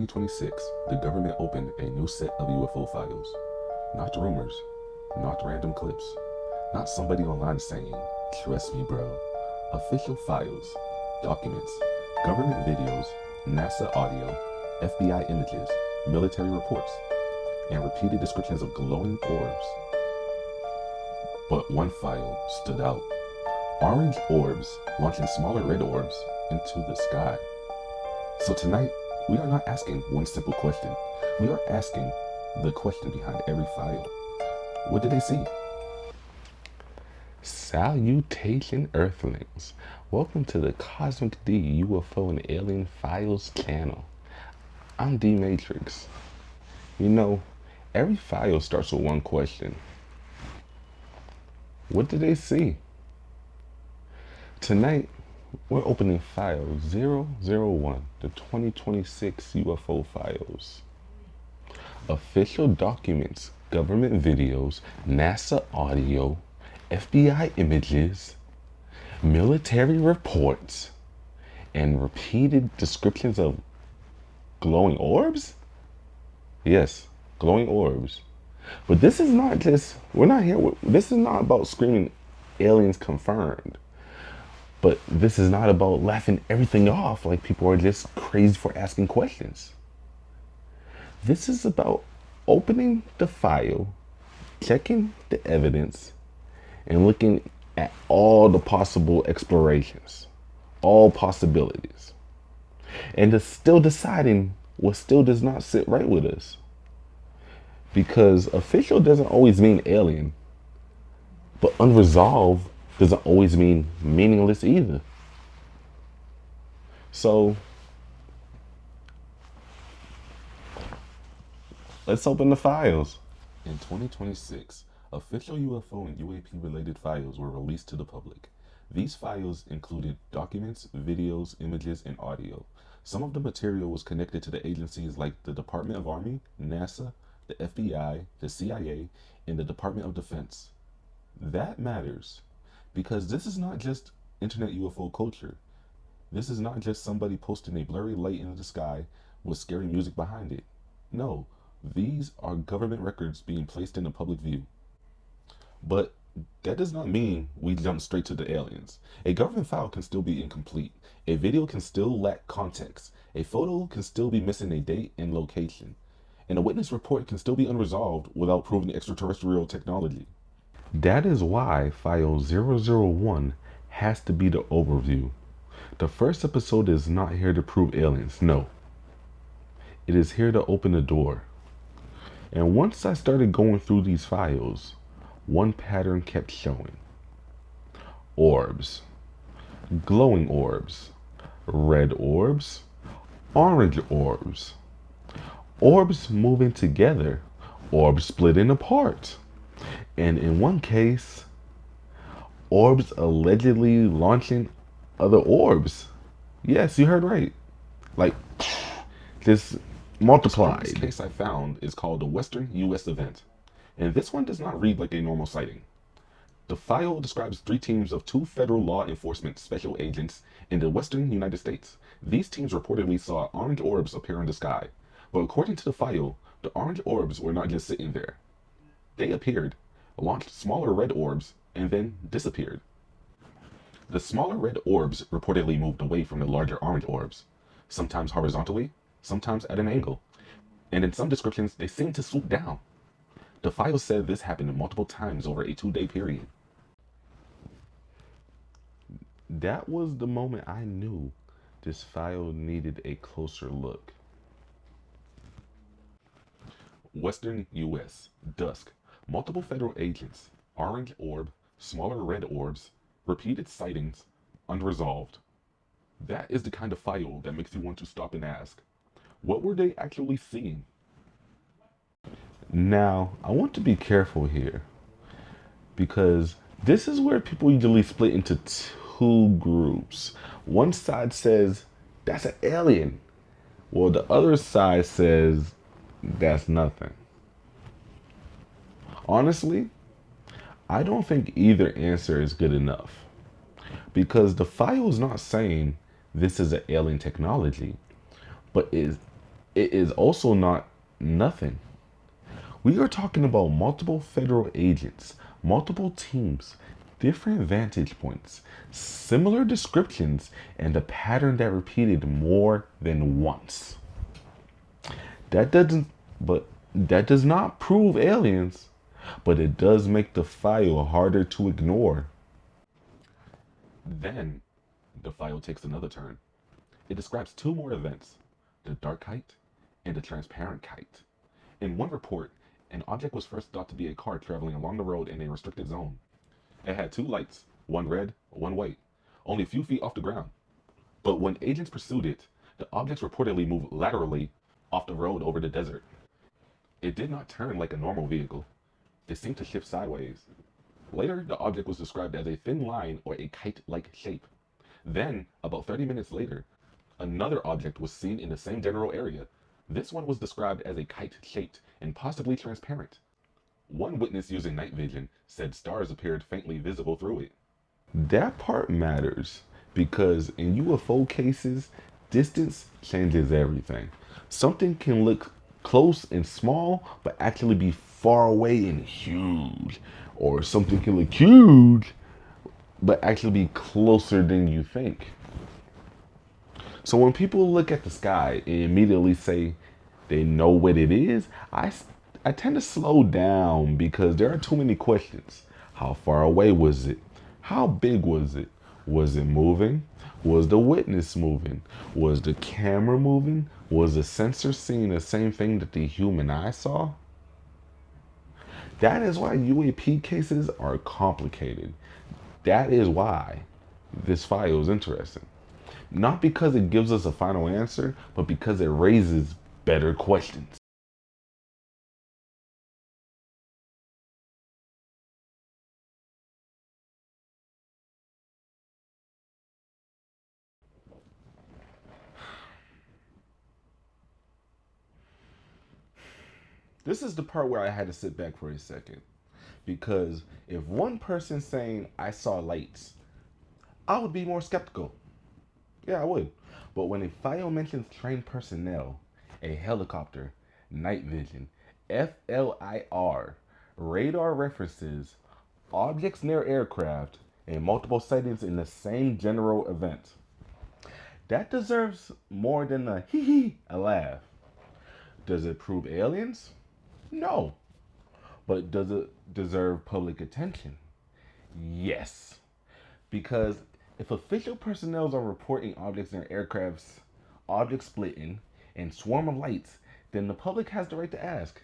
2026, the government opened a new set of UFO files. Not rumors, not random clips, not somebody online saying, "Trust me, bro." Official files, documents, government videos, NASA audio, FBI images, military reports, and repeated descriptions of glowing orbs. But one file stood out. Orange orbs launching smaller red orbs into the sky. So tonight, we are not asking one simple question. We are asking the question behind every file. What did they see? Salutation, Earthlings. Welcome to the Cosmic Dee UFO and Alien Files channel. I'm Dee Matrickz. You know, every file starts with one question. What did they see? Tonight, we're opening file 001, the 2026 UFO files. Official documents, government videos, NASA audio, FBI images, military reports, and repeated descriptions of glowing orbs? Yes, glowing orbs. But this is not just, this is not about screaming aliens confirmed. But this is not about laughing everything off like people are just crazy for asking questions. This is about opening the file, checking the evidence, and looking at all the possible explorations, all possibilities, and still deciding what still does not sit right with us. Because official doesn't always mean alien, but unresolved doesn't always mean meaningless either. So let's open the files. In 2026, official UFO and UAP-related files were released to the public. These files included documents, videos, images, and audio. Some of the material was connected to the agencies like the Department of Army, NASA, the FBI, the CIA, and the Department of Defense. That matters, because this is not just internet UFO culture. This is not just somebody posting a blurry light in the sky with scary music behind it. No, these are government records being placed in the public view. But that does not mean we jump straight to the aliens. A government file can still be incomplete. A video can still lack context. A photo can still be missing a date and location. And a witness report can still be unresolved without proving extraterrestrial technology. That is why file 001 has to be the overview. The first episode is not here to prove aliens, no. It is here to open the door. And once I started going through these files, one pattern kept showing. Orbs. Glowing orbs. Red orbs. Orange orbs. Orbs moving together. Orbs splitting apart. And in one case, orbs allegedly launching other orbs. Yes, you heard right. Like, just multiplied. This case I found is called the Western U.S. event. And this one does not read like a normal sighting. The file describes 3 teams of 2 federal law enforcement special agents in the western United States. These teams reportedly saw orange orbs appear in the sky. But according to the file, the orange orbs were not just sitting there. They appeared, launched smaller red orbs, and then disappeared. The smaller red orbs reportedly moved away from the larger orange orbs, sometimes horizontally, sometimes at an angle, and in some descriptions they seemed to swoop down. The file said this happened multiple times over a 2-day period. That was the moment I knew this file needed a closer look. Western U.S. Dusk. Multiple federal agents. Orange orb. Smaller red orbs. Repeated sightings. Unresolved. That is the kind of file that makes you want to stop and ask, what were they actually seeing? Now, I want to be careful here, because this is where people usually split into 2 groups. One side says, that's an alien. Well, the other side says, that's nothing. Honestly, I don't think either answer is good enough, because the file is not saying this is an alien technology, but It is also not nothing. We are talking about multiple federal agents, multiple teams, different vantage points, similar descriptions, and a pattern that repeated more than once. That doesn't but that does not prove aliens, but it does make the file harder to ignore. Then the file takes another turn. It describes two more events, the dark kite and the transparent kite. In one report, an object was first thought to be a car traveling along the road in a restricted zone. It had two lights, one red, one white, only a few feet off the ground. But when agents pursued it, the objects reportedly moved laterally off the road over the desert. It did not turn like a normal vehicle. It seemed to shift sideways. Later, the object was described as a thin line or a kite-like shape. Then, about 30 minutes later, another object was seen in the same general area. This one was described as a kite-shaped and possibly transparent. One witness using night vision said stars appeared faintly visible through it. That part matters because in UFO cases, distance changes everything. Something can look close and small, but actually be far away and huge. Or something can look huge, but actually be closer than you think. So when people look at the sky and immediately say they know what it is, I tend to slow down because there are too many questions. How far away was it? How big was it? Was it moving? Was the witness moving? Was the camera moving? Was the sensor seeing the same thing that the human eye saw? That is why UAP cases are complicated. That is why this file is interesting. Not because it gives us a final answer, but because it raises better questions. This is the part where I had to sit back for a second. Because if one person's saying, I saw lights, I would be more skeptical. Yeah, I would. But when a file mentions trained personnel, a helicopter, night vision, FLIR, radar references, objects near aircraft, and multiple sightings in the same general event, that deserves more than a hee hee, a laugh. Does it prove aliens? No. But does it deserve public attention? Yes. Because if official personnel are reporting objects in their aircrafts, object splitting, and swarm of lights, then the public has the right to ask,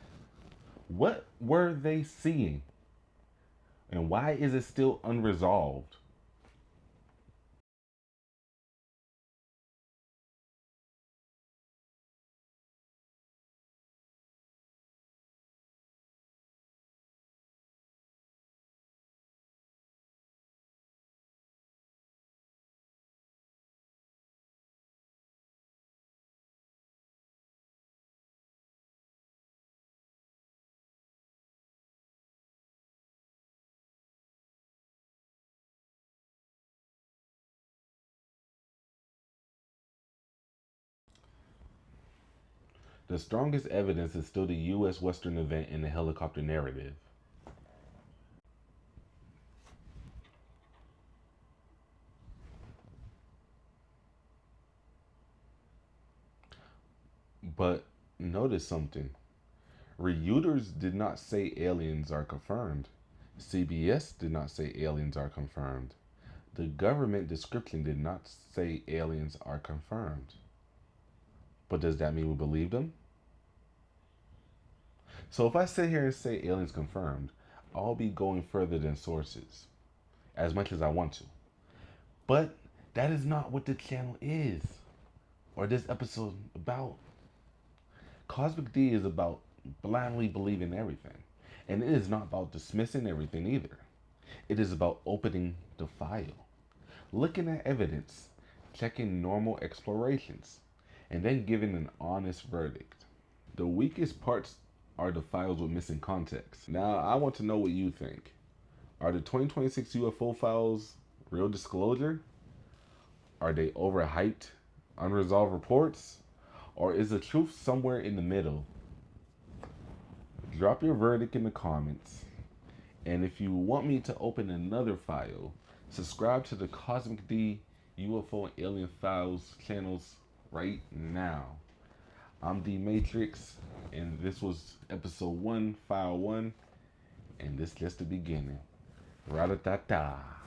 what were they seeing? And why is it still unresolved? The strongest evidence is still the U.S. Western event in the helicopter narrative. But notice something. Reuters did not say aliens are confirmed. CBS did not say aliens are confirmed. The government description did not say aliens are confirmed. But does that mean we believe them? So if I sit here and say aliens confirmed, I'll be going further than sources, as much as I want to. But that is not what the channel is, or this episode about. Cosmic Dee is about blindly believing everything. And it is not about dismissing everything either. It is about opening the file, looking at evidence, checking normal explorations, and then giving an honest verdict. The weakest parts are the files with missing context. Now, I want to know what you think. Are the 2026 UFO files real disclosure? Are they overhyped, unresolved reports? Or is the truth somewhere in the middle? Drop your verdict in the comments. And if you want me to open another file, subscribe to the Cosmic Dee UFO Alien Files channels right now. I'm Dee Matrickz, and this was episode 1, file 1, and this just the beginning. Ra-da-da-da.